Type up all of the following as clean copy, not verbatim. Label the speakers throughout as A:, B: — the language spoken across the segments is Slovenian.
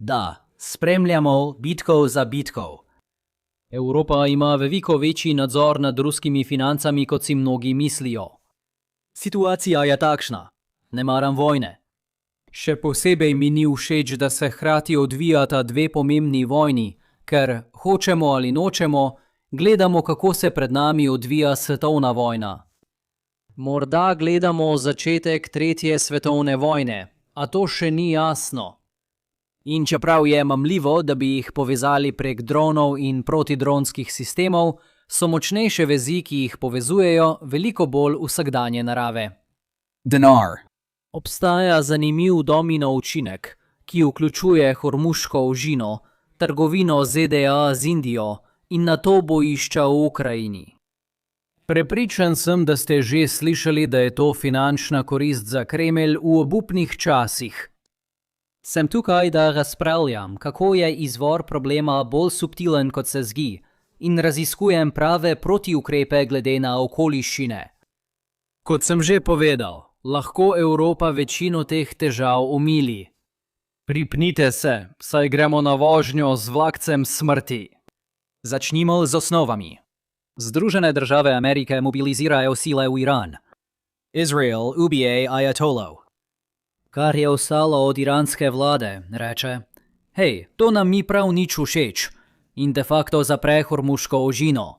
A: Da, spremljamo bitkov za bitkov.
B: Evropa ima veliko večji nadzor nad ruskimi financami, kot si mnogi mislijo.
A: Situacija je takšna. Ne maram vojne.
B: Še posebej mi ni všeč, da se hkrati odvijata dve pomembni vojni, ker, hočemo ali nočemo, gledamo, kako se pred nami odvija svetovna vojna. Morda gledamo začetek tretje svetovne vojne, a to še ni jasno.
A: In čeprav je mamljivo, da bi jih povezali prek dronov in protidronskih sistemov, so močnejše vezi, ki jih povezujejo, veliko bolj vsakdanje narave.
C: Denar.
B: Obstaja zanimiv domino učinek, ki vključuje Hormuško ožino, trgovino ZDA z Indijo in nato bojišča v Ukrajini. Prepričan sem, da ste že slišali, da je to finančna korist za Kremelj v obupnih časih. Sem tukaj, da razpravljam, kako je izvor problema bolj subtilen, kot se zdi, in raziskujem prave protiukrepe glede na okoliščine. Kot sem že povedal, lahko Evropa večino teh težav omili. Pripnite se, saj gremo na vožnjo z vlakcem smrti.
A: Začnimo z osnovami. Združene države Amerike mobilizirajo sile v Iran. Izrael ubije ajatolov. Kar je ostalo od iranske vlade, reče: hej, to nam ni prav nič všeč, in de facto zapre Hormuško ožino.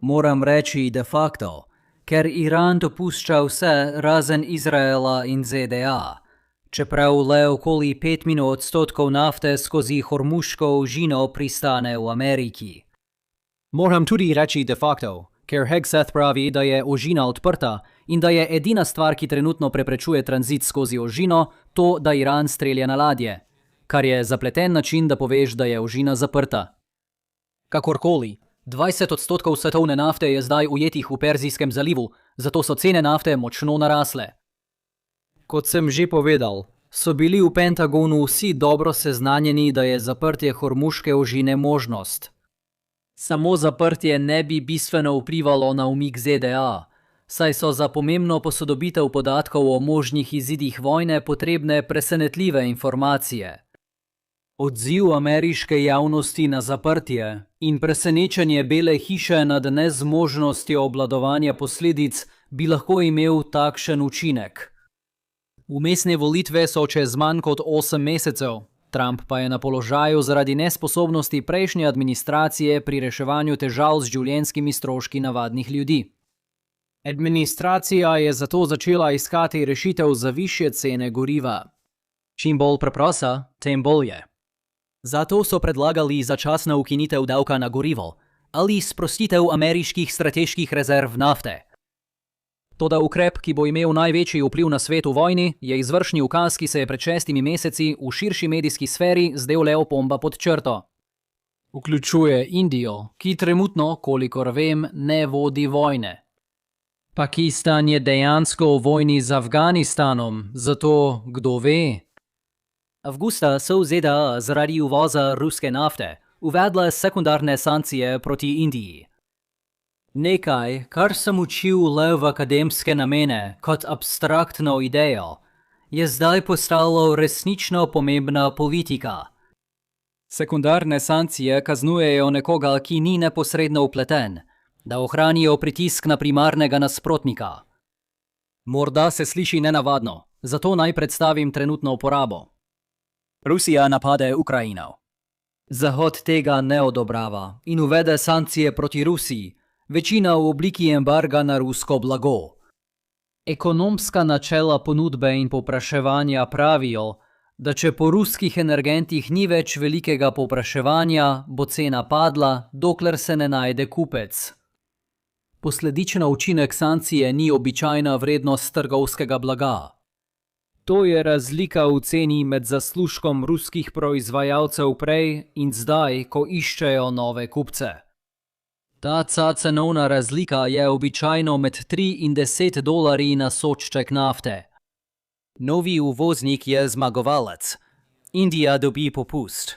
A: Moram reči de facto, ker Iran dopušča vse razen Izraela in ZDA, čeprav le okoli 5% nafte skozi Hormuško ožino pristane v Ameriki. Moram tudi reči de facto, ker Hegseth pravi, da je ožina odprta in da je edina stvar, ki trenutno preprečuje tranzit skozi ožino, to, da Iran strelja na ladje, kar je zapleten način, da poveš, da je ožina zaprta. Kakorkoli, 20% svetovne nafte je zdaj ujetih v Perzijskem zalivu, zato so cene nafte močno narasle. Kot sem že povedal, so bili v Pentagonu vsi dobro seznanjeni, da je zaprtje Hormuške ožine možnost. Samo zaprtje ne bi bistveno vplivalo na umik ZDA, saj so za pomembno posodobitev podatkov o možnih izidih vojne potrebne presenetljive informacije. Odziv ameriške javnosti na zaprtje in presenečenje Bele hiše nad nezmožnostjo obvladovanja posledic bi lahko imel takšen učinek. Vmesne volitve so čez manj kot 8 mesecev, Trump pa je na položaju zaradi nesposobnosti prejšnje administracije pri reševanju težav z življenjskimi stroški navadnih ljudi. Administracija je zato začela iskati rešitev za višje cene goriva. Čim bolj preprosta, tem bolje. Zato so predlagali začasno ukinitev davka na gorivo ali sprostitev ameriških strateških rezerv nafte. Toda ukrep, ki bo imel največji vpliv na svet v vojni, je izvršni ukaz, ki se je pred 6 meseci v širši medijski sferi zdel le opomba pod črto. Vključuje Indijo, ki trenutno, kolikor vem, ne vodi vojne. Pakistan je dejansko v vojni z Afganistanom, zato kdo ve? Avgusta so v ZDA zaradi uvoza ruske nafte uvedle sekundarne sankcije proti Indiji. Nekaj, kar sem učil le v akademske namene kot abstraktno idejo, je zdaj postalo resnično pomembna politika. Sekundarne sankcije kaznujejo nekoga, ki ni neposredno vpleten, da ohranijo pritisk na primarnega nasprotnika. Morda se sliši nenavadno, zato naj predstavim trenutno uporabo. Rusija napade Ukrajino. Zahod tega ne odobrava in uvede sankcije proti Rusiji, večina v obliki embarga na rusko blago. Ekonomska načela ponudbe in povpraševanja pravijo, da če po ruskih energentih ni več velikega povpraševanja, bo cena padla, dokler se ne najde kupec. Posledično učinek sankcije ni običajna vrednost trgovskega blaga. To je razlika v ceni med zaslužkom ruskih proizvajalcev prej in zdaj, ko iščejo nove kupce. Ta cenovna razlika je običajno med 3 in 10 dolarji na sodček nafte. Novi uvoznik je zmagovalec. Indija dobi popust.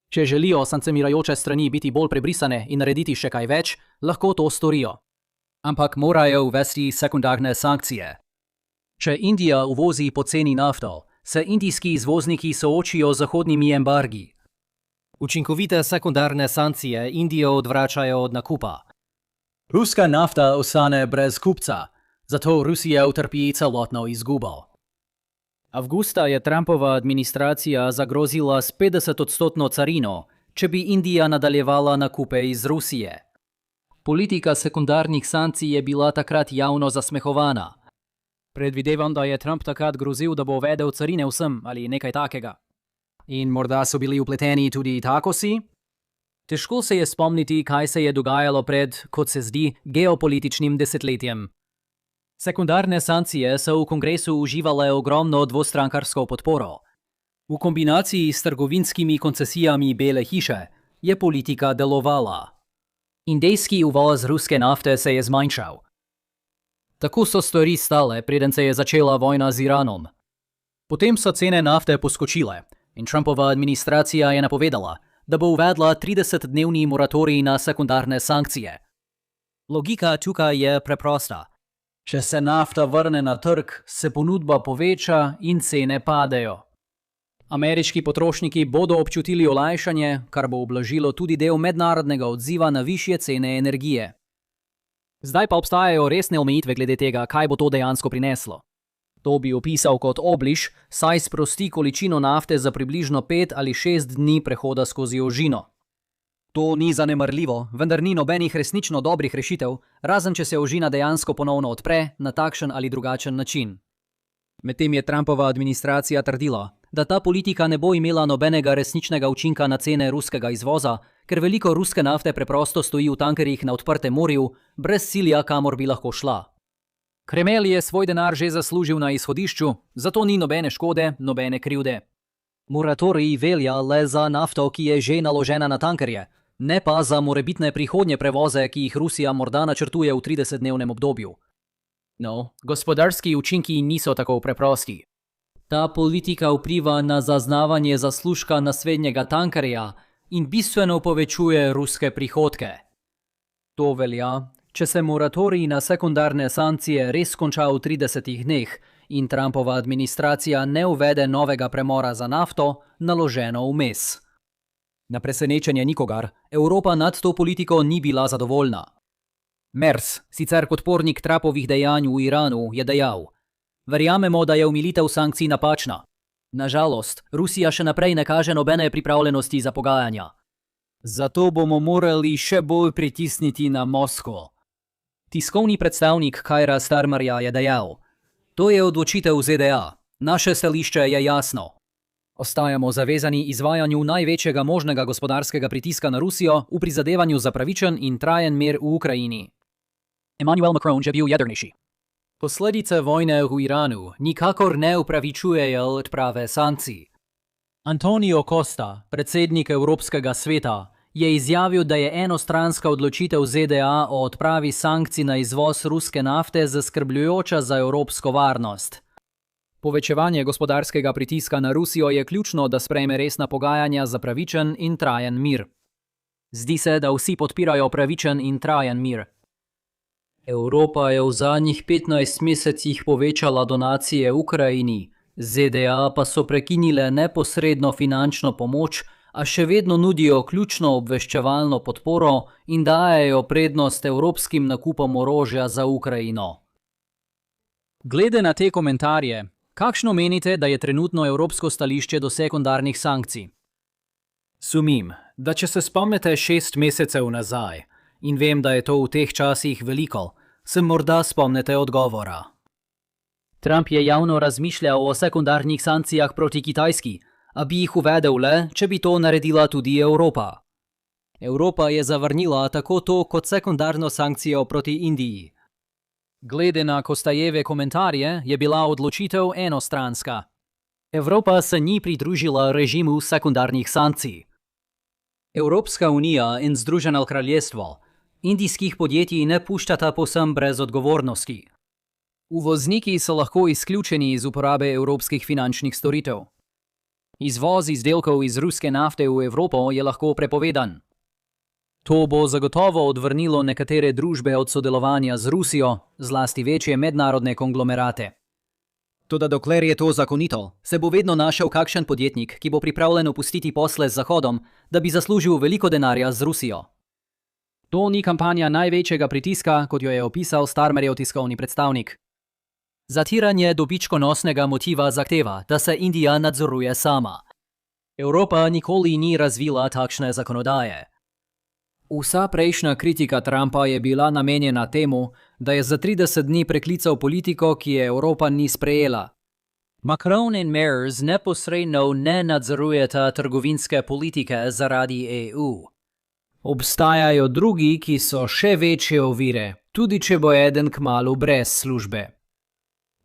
A: Če želijo sankcionirajoče strani biti bolj prebrisane in narediti še kaj več, lahko to storijo. Ampak morajo uvesti sekundarne sankcije. Če Indija uvozi poceni nafto, se indijski izvozniki soočijo z zahodnimi embargi. Učinkovite sekundarne sankcije Indijo odvračajo od nakupa. Ruska nafta ostane brez kupca, zato Rusija utrpi celotno izgubo. Avgusta je Trumpova administracija zagrozila s 50% carino, če bi Indija nadaljevala nakupe iz Rusije. Politika sekundarnih sankcij je bila takrat javno zasmehovana. Predvidevam, da je Trump takrat grozil, da bo uvedel carine vsem ali nekaj takega. In morda so bili vpleteni tudi takosi? Težko se je spomniti, kaj se je dogajalo pred, kot se zdi, geopolitičnim desetletjem. Sekundarne sankcije so v kongresu uživale ogromno dvostrankarsko podporo. V kombinaciji s trgovinskimi koncesijami Bele hiše je politika delovala. Indijski uvoz ruske nafte se je zmanjšal. Tako so stvari stale, preden se je začela vojna z Iranom. Potem so cene nafte poskočile in Trumpova administracija je napovedala, da bo uvedla 30-dnevni moratorij na sekundarne sankcije. Logika tukaj je preprosta. Če se nafta vrne na trg, se ponudba poveča in cene padejo. Ameriški potrošniki bodo občutili olajšanje, kar bo ublažilo tudi del mednarodnega odziva na višje cene energije. Zdaj pa obstajajo resne omejitve glede tega, kaj bo to dejansko prineslo. To bi opisal kot obliž, saj sprosti količino nafte za približno 5 ali 6 dni prehoda skozi ožino. To ni zanemarljivo, vendar ni nobenih resnično dobrih rešitev, razen če se ožina dejansko ponovno odpre na takšen ali drugačen način. Medtem je Trumpova administracija trdila, da ta politika ne bo imela nobenega resničnega učinka na cene ruskega izvoza, ker veliko ruske nafte preprosto stoji v tankerjih na odprtem morju, brez cilja, kamor bi lahko šla. Kremelj je svoj denar že zaslužil na izhodišču, zato ni nobene škode, nobene krivde. Moratorij velja le za nafto, ki je že naložena na tankerje, ne pa za morebitne prihodnje prevoze, ki jih Rusija morda načrtuje v 30-dnevnem obdobju. No, gospodarski učinki niso tako preprosti. Ta politika vpliva na zaznavanje zaslužka naslednjega tankerja in bistveno povečuje ruske prihodke. To velja, če se moratorij na sekundarne sankcije res konča v 30 dneh in Trumpova administracija ne uvede novega premora za nafto, naloženo vmes. Na presenečenje nikogar, Evropa nad to politiko ni bila zadovoljna. Merz, sicer podpornik Trumpovih dejanj v Iranu, je dejal: "Verjamemo, da je omilitev sankcij napačna. Nažalost, Rusija še naprej ne kaže nobene pripravljenosti za pogajanja. Zato bomo morali še bolj pritisniti na Moskvo." Tiskovni predstavnik Kajra Starmerja je dejal: "To je odločitev ZDA. Naše stališče je jasno. Ostajamo zavezani izvajanju največjega možnega gospodarskega pritiska na Rusijo v prizadevanju za pravičen in trajen mir v Ukrajini." Emmanuel Macron je bil jedrnejši. Posledice vojne v Iranu nikakor ne upravičujejo odprave sankcij. Antonio Costa, predsednik Evropskega sveta, je izjavil, da je enostranska odločitev ZDA o odpravi sankcij na izvoz ruske nafte zaskrbljujoča za evropsko varnost. Povečevanje gospodarskega pritiska na Rusijo je ključno, da sprejme resna pogajanja za pravičen in trajen mir. Zdi se, da vsi podpirajo pravičen in trajen mir. Evropa je v zadnjih 15 mesecih povečala donacije Ukrajini, ZDA pa so prekinile neposredno finančno pomoč, a še vedno nudijo ključno obveščevalno podporo in dajejo prednost evropskim nakupom orožja za Ukrajino. Glede na te komentarje, kakšno menite, da je trenutno evropsko stališče do sekundarnih sankcij? Sumim, da če se spomnite 6 mesecev nazaj, in vem, da je to v teh časih veliko, se morda spomnite odgovora. Trump je javno razmišljal o sekundarnih sankcijah proti Kitajski, a bi jih uvedel le, če bi to naredila tudi Evropa. Evropa je zavrnila tako to kot sekundarno sankcijo proti Indiji. Glede na Kostajeve komentarje je bila odločitev enostranska. Evropa se ni pridružila režimu sekundarnih sankcij. Evropska unija in Združeno kraljestvo indijskih podjetij ne puščata povsem brez odgovornosti. Uvozniki so lahko izključeni iz uporabe evropskih finančnih storitev. Izvoz izdelkov iz ruske nafte v Evropo je lahko prepovedan. To bo zagotovo odvrnilo nekatere družbe od sodelovanja z Rusijo, zlasti večje mednarodne konglomerate. Toda dokler je to zakonito, se bo vedno našel kakšen podjetnik, ki bo pripravljen opustiti posle z Zahodom, da bi zaslužil veliko denarja z Rusijo. To ni kampanja največjega pritiska, kot jo je opisal Starmerjev tiskovni predstavnik. Zatiranje dobičkonosnega motiva zahteva, da se Indija nadzoruje sama. Evropa nikoli ni razvila takšne zakonodaje. Vsa prejšnja kritika Trumpa je bila namenjena temu, da je za 30 dni preklical politiko, ki je Evropa ni sprejela. Macron in Merz neposredno ne nadzorujeta trgovinske politike zaradi EU. Obstajajo drugi, ki so še večje ovire, tudi če bo eden kmalu brez službe.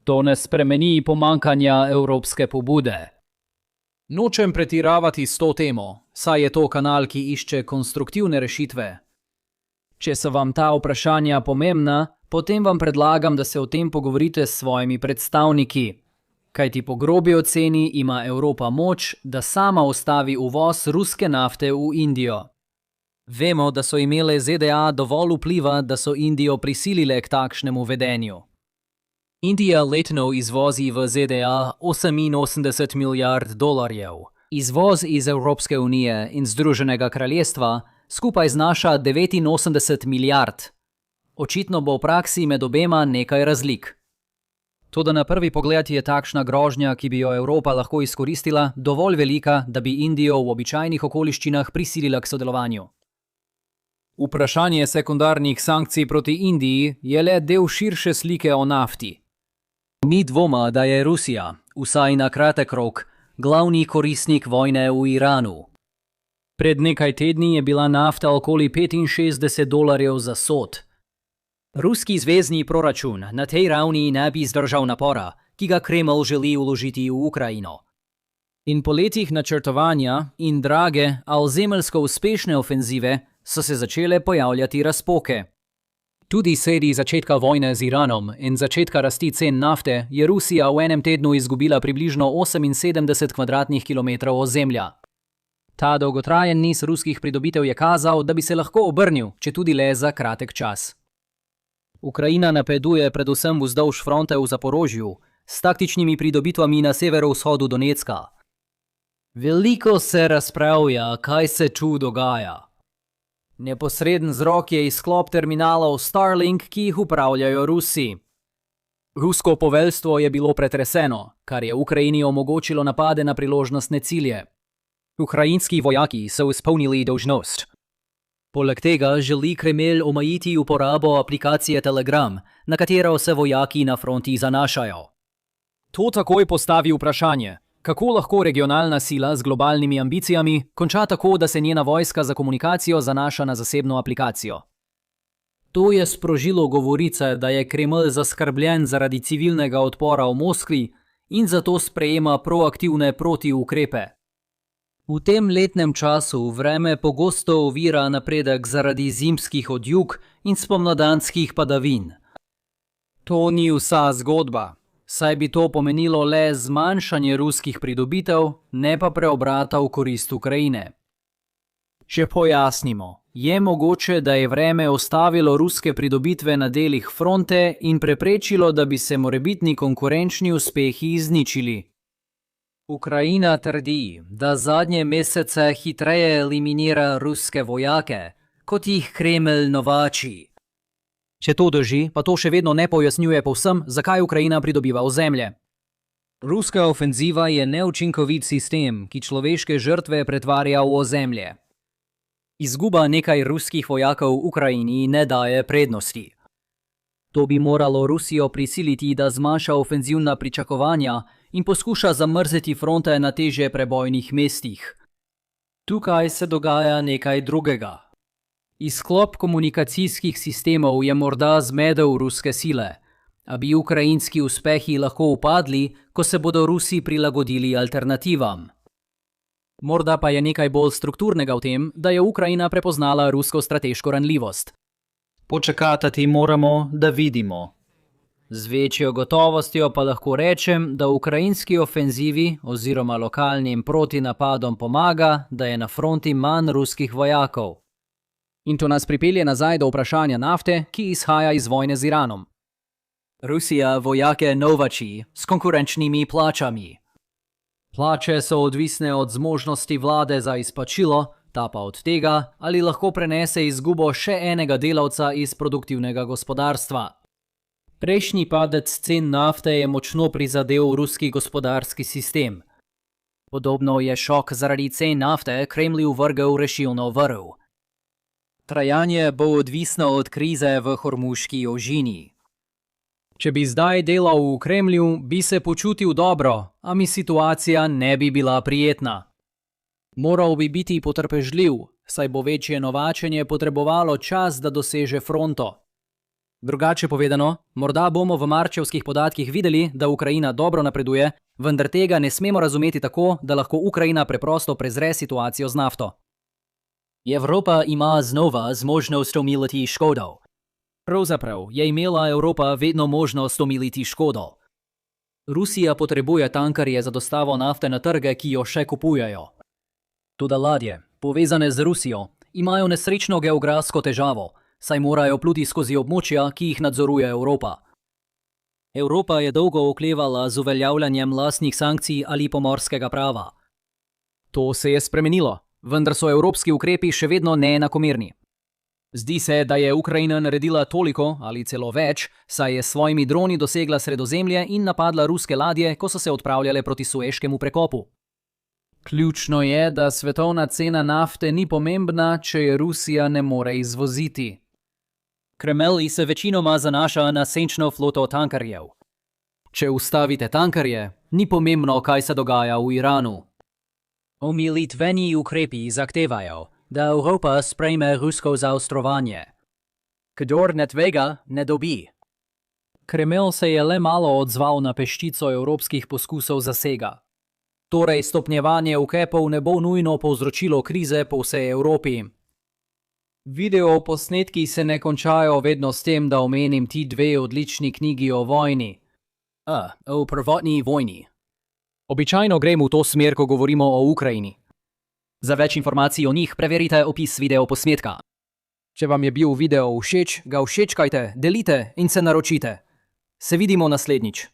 A: To ne spremeni pomankanja evropske pobude. Nočem pretiravati s to temo, saj je to kanal, ki išče konstruktivne rešitve. Če so vam ta vprašanja pomembna, potem vam predlagam, da se o tem pogovorite s svojimi predstavniki. Kajti po grobi oceni ima Evropa moč, da sama ustavi uvoz ruske nafte v Indijo. Vemo, da so imele ZDA dovolj vpliva, da so Indijo prisilile k takšnemu vedenju. Indija letno izvozi v ZDA 88 milijard dolarjev. Izvoz iz Evropske unije in Združenega kraljestva skupaj znaša 89 milijard. Očitno bo v praksi med obema nekaj razlik. Toda na prvi pogled je takšna grožnja, ki bi jo Evropa lahko izkoristila, dovolj velika, da bi Indijo v običajnih okoliščinah prisilila k sodelovanju. Vprašanje sekundarnih sankcij proti Indiji je le del širše slike o nafti. Ni dvoma, da je Rusija, vsaj na kratek rok, glavni koristnik vojne v Iranu. Pred nekaj tedni je bila nafta okoli 65 dolarjev za sod. Ruski zvezni proračun na tej ravni ne bi zdržal napora, ki ga Kremelj želi vložiti v Ukrajino. In po letih načrtovanja in drage, a ozemeljsko uspešne ofenzive so se začele pojavljati razpoke. Tudi sredi začetka vojne z Iranom in začetka rasti cen nafte je Rusija v enem tednu izgubila približno 78 kvadratnih kilometrov ozemlja. Ta dolgotrajen niz ruskih pridobitev je kazal, da bi se lahko obrnil, če tudi le za kratek čas. Ukrajina napreduje predvsem vzdolž fronte v Zaporožju, s taktičnimi pridobitvami na severovzhodu Donecka. Veliko se razpravlja, kaj se tu dogaja. Neposreden vzrok je izklop terminalov Starlink, ki jih upravljajo Rusi. Rusko poveljstvo je bilo pretreseno, kar je Ukrajini omogočilo napade na priložnostne cilje. Ukrajinski vojaki so izpolnili dolžnost. Poleg tega želi Kremelj omejiti uporabo aplikacije Telegram, na katero se vojaki na fronti zanašajo. To takoj postavi vprašanje, kako lahko regionalna sila z globalnimi ambicijami konča tako, da se njena vojska za komunikacijo zanaša na zasebno aplikacijo. To je sprožilo govorice, da je Kremelj zaskrbljen zaradi civilnega odpora v Moskvi in zato sprejema proaktivne protiukrepe. V tem letnem času vreme pogosto ovira napredek zaradi zimskih odjug in spomladanskih padavin. To ni vsa zgodba, saj bi to pomenilo le zmanjšanje ruskih pridobitev, ne pa preobrata v korist Ukrajine. Če pojasnimo, je mogoče, da je vreme ustavilo ruske pridobitve na delih fronte in preprečilo, da bi se morebitni konkurenčni uspehi izničili. Ukrajina trdi, da zadnje mesece hitreje eliminira ruske vojake, kot jih Kremelj novači. Če to drži, pa to še vedno ne pojasnjuje povsem, zakaj Ukrajina pridobiva ozemlje. Ruska ofenziva je neučinkovit sistem, ki človeške žrtve pretvarja v ozemlje. Izguba nekaj ruskih vojakov v Ukrajini ne daje prednosti. To bi moralo Rusijo prisiliti, da zmanjša ofenzivna pričakovanja in poskuša zamrzeti fronte na težje prebojnih mestih. Tukaj se dogaja nekaj drugega. Izklop komunikacijskih sistemov je morda zmedel ruske sile, a bi ukrajinski uspehi lahko upadli, ko se bodo Rusi prilagodili alternativam. Morda pa je nekaj bolj strukturnega v tem, da je Ukrajina prepoznala rusko strateško ranljivost. Počakati moramo, da vidimo. Z večjo gotovostjo pa lahko rečem, da ukrajinski ofenzivi oziroma lokalnim protinapadom pomaga, da je na fronti manj ruskih vojakov. In to nas pripelje nazaj do vprašanja nafte, ki izhaja iz vojne z Iranom. Rusija vojake novači s konkurenčnimi plačami. Plače so odvisne od zmožnosti vlade za izplačilo, ta pa od tega, ali lahko prenese izgubo še enega delavca iz produktivnega gospodarstva.
B: Prejšnji padec cen nafte je močno prizadel ruski gospodarski sistem.
A: Podobno je šok zaradi cen nafte Kremlju vrgel rešilno vrv.
B: Trajanje bo odvisno od krize v Hormuški ožini.
A: Če bi zdaj delal v Kremlju, bi se počutil dobro, a mi situacija ne bi bila prijetna. Moral bi biti potrpežljiv, saj bo večje novačenje potrebovalo čas, da doseže fronto. Drugače povedano, morda bomo v marčevskih podatkih videli, da Ukrajina dobro napreduje, vendar tega ne smemo razumeti tako, da lahko Ukrajina preprosto prezre situacijo z nafto. Evropa ima znova zmožnost omiliti škodo. Pravzaprav je imela Evropa vedno možnost omiliti škodo. Rusija potrebuje tankerje za dostavo nafte na trge, ki jo še kupujejo. Toda ladje, povezane z Rusijo, imajo nesrečno geografsko težavo, saj morajo pluti skozi območja, ki jih nadzoruje Evropa. Evropa je dolgo oklevala z uveljavljanjem lastnih sankcij ali pomorskega prava. To se je spremenilo, vendar so evropski ukrepi še vedno neenakomerni. Zdi se, da je Ukrajina naredila toliko ali celo več, saj je s svojimi droni dosegla Sredozemlje in napadla ruske ladje, ko so se odpravljale proti Sueškemu prekopu. Ključno je, da svetovna cena nafte ni pomembna, če je Rusija ne more izvoziti. Kremelj se večinoma zanaša na senčno floto tankerjev. Če ustavite tankerje, ni pomembno, kaj se dogaja v Iranu. Omilitveni ukrepi zahtevajo, da Evropa sprejme rusko zaostrovanje. Kdor ne tvega, ne dobi. Kremelj se je le malo odzval na peščico evropskih poskusov zasega. Torej stopnjevanje ukrepov ne bo nujno povzročilo krize po vsej Evropi. Video posnetki se ne končajo vedno s tem, da omenim ti dve odlični knjigi o vojni. O prvotni vojni. Običajno grem v to smer, ko govorimo o Ukrajini. Za več informacij o njih preverite opis video posnetka. Če vam je bil video všeč, ga všečkajte, delite in se naročite. Se vidimo naslednjič.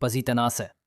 A: Pazite nase.